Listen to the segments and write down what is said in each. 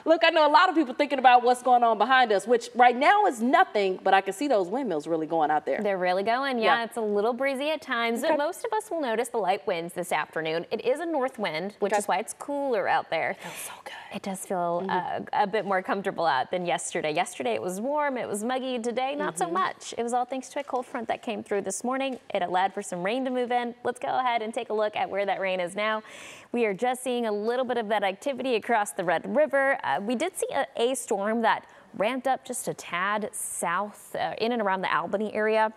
Look, I know a lot of people thinking about what's going on behind us, which right now is nothing, but I can see those windmills really going out there. They're really going. Yeah. It's a little breezy at times, but most of us will notice the light winds this afternoon. It is a north wind, which is why it's cooler out there. It feels so good. It does feel a bit more comfortable out than yesterday. Yesterday it was warm, it was muggy. Today, not so much. It was all thanks to a cold front that came through this morning. It allowed for some rain to move in. Let's go ahead and take a look at where that rain is now. We are just seeing a little bit of that activity across the Red River. We did see a storm that ramped up just a tad south in and around the Albany area.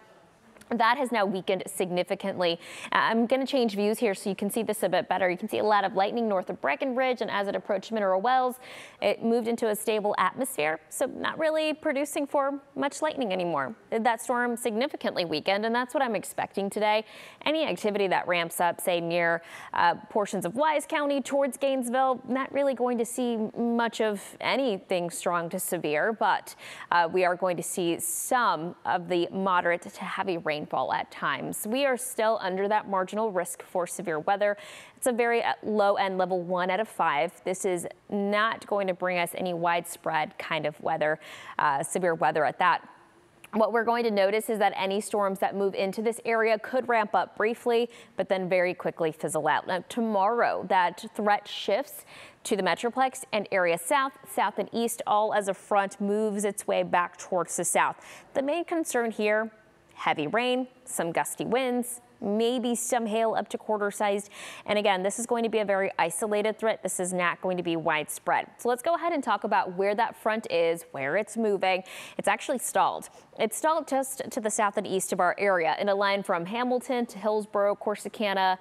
That has now weakened significantly. I'm going to change views here so you can see this a bit better. You can see a lot of lightning north of Breckenridge, and as it approached Mineral Wells, it moved into a stable atmosphere, so not really producing for much lightning anymore. That storm significantly weakened, and that's what I'm expecting today. Any activity that ramps up, say near portions of Wise County towards Gainesville, not really going to see much of anything strong to severe, but we are going to see some of the moderate to heavy rainfall at times. We are still under that marginal risk for severe weather. It's a very low end, level 1 out of 5. This is not going to bring us any widespread kind of weather, severe weather at that. What we're going to notice is that any storms that move into this area could ramp up briefly, but then very quickly fizzle out. Now, tomorrow, that threat shifts to the Metroplex and area south, south and east, all as a front moves its way back towards the south. The main concern here, heavy rain, some gusty winds, maybe some hail up to quarter sized. And again, this is going to be a very isolated threat. This is not going to be widespread. So let's go ahead and talk about where that front is, where it's moving. It's actually stalled. It's stalled just to the south and east of our area in a line from Hamilton to Hillsborough, Corsicana,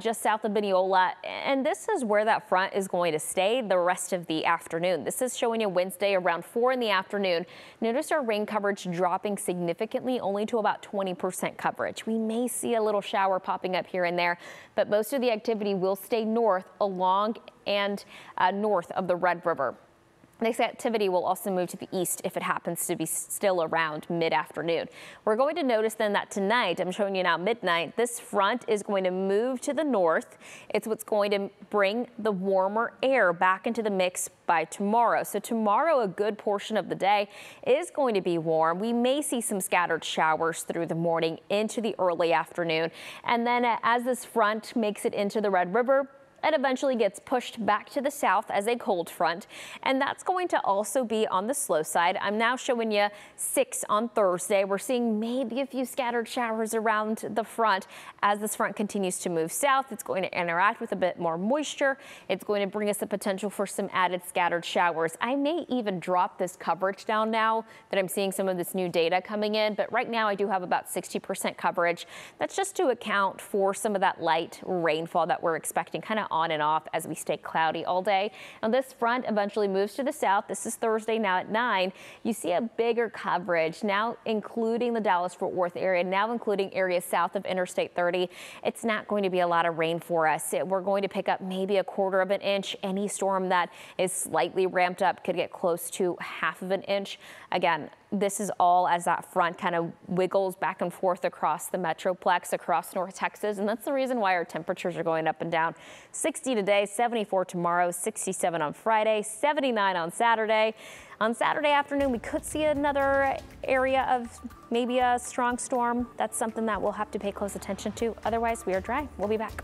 just south of Mineola. And this is where that front is going to stay the rest of the afternoon. This is showing you Wednesday around 4 in the afternoon. Notice our rain coverage dropping significantly, only to about 20% coverage. We may see a little shower popping up here and there, but most of the activity will stay north along and north of the Red River. This activity will also move to the east if it happens to be still around mid-afternoon. We're going to notice then that tonight, I'm showing you now midnight, this front is going to move to the north. It's what's going to bring the warmer air back into the mix by tomorrow. So tomorrow, a good portion of the day is going to be warm. We may see some scattered showers through the morning into the early afternoon. And then as this front makes it into the Red River, it eventually gets pushed back to the south as a cold front, and that's going to also be on the slow side. I'm now showing you 6 on Thursday. We're seeing maybe a few scattered showers around the front. As this front continues to move south, it's going to interact with a bit more moisture. It's going to bring us the potential for some added scattered showers. I may even drop this coverage down now that I'm seeing some of this new data coming in, but right now I do have about 60% coverage. That's just to account for some of that light rainfall that we're expecting, kind of on and off as we stay cloudy all day. And this front eventually moves to the south. This is Thursday now at 9. You see a bigger coverage now, including the Dallas-Fort Worth area, now including areas south of Interstate 30. It's not going to be a lot of rain for us. We're going to pick up maybe a quarter of an inch. Any storm that is slightly ramped up could get close to half of an inch. Again, this is all as that front kind of wiggles back and forth across the Metroplex, across North Texas. And that's the reason why our temperatures are going up and down. 60 today, 74 tomorrow, 67 on Friday, 79 on Saturday. On Saturday afternoon, we could see another area of maybe a strong storm. That's something that we'll have to pay close attention to. Otherwise, we are dry. We'll be back.